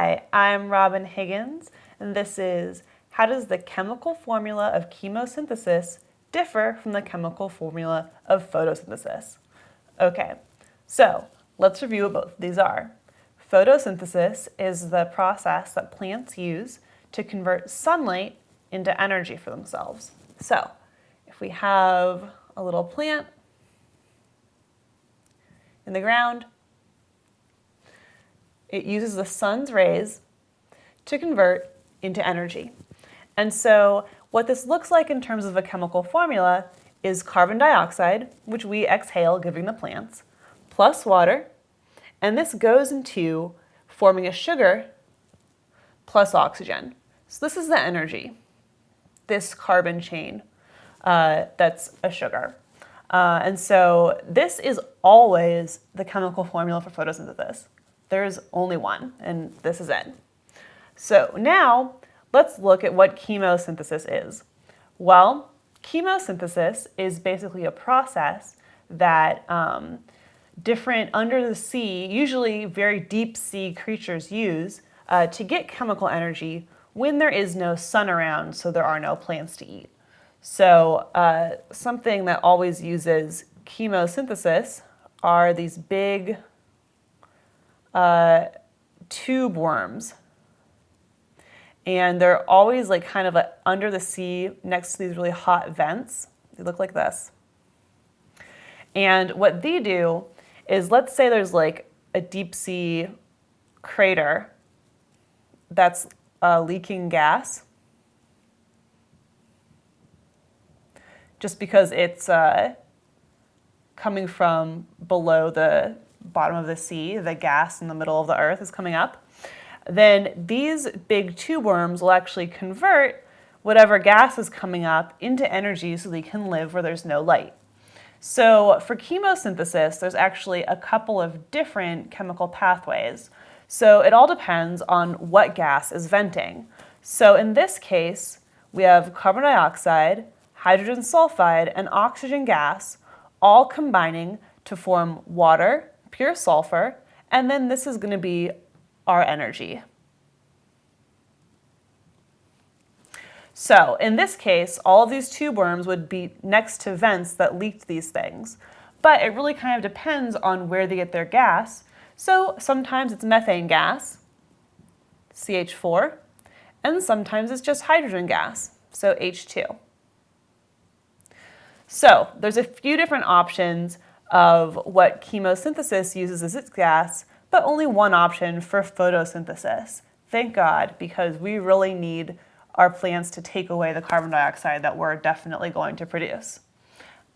Hi, I'm Robin Higgins, and this is How does the chemical formula of chemosynthesis differ from the chemical formula of photosynthesis? Okay, so let's review what both of these are. Photosynthesis is the process that plants use to convert sunlight into energy for themselves. So if we have a little plant in the ground, it uses the sun's rays to convert into energy. And so what this looks like in terms of a chemical formula is carbon dioxide, which we exhale giving the plants, plus water, and this goes into forming a sugar plus oxygen. So this is the energy, this carbon chain that's a sugar. And so this is always the chemical formula for photosynthesis. There's only one, and this is it. So now let's look at what chemosynthesis is. Well, chemosynthesis is basically a process that different under the sea, usually very deep sea creatures use to get chemical energy when there is no sun around, so there are no plants to eat. So something that always uses chemosynthesis are these big tube worms. And they're always like kind of under the sea next to these really hot vents. They look like this. And what they do is, let's say there's like a deep sea crater that's leaking gas, just because it's coming from below the bottom of the sea, the gas in the middle of the earth is coming up. Then these big tube worms will actually convert whatever gas is coming up into energy so they can live where there's no light. So for chemosynthesis, there's actually a couple of different chemical pathways. So it all depends on what gas is venting. So in this case, we have carbon dioxide, hydrogen sulfide, and oxygen gas all combining to form water, pure sulfur, and then this is going to be our energy. So in this case, all of these tube worms would be next to vents that leaked these things. But it really kind of depends on where they get their gas. So sometimes it's methane gas, CH4, and sometimes it's just hydrogen gas, so H2. So there's a few different options of what chemosynthesis uses as its gas, but only one option for photosynthesis. Thank God, because we really need our plants to take away the carbon dioxide that we're definitely going to produce.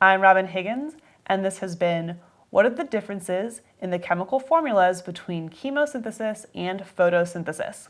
I'm Robin Higgins, and this has been What are the differences in the chemical formulas between chemosynthesis and photosynthesis?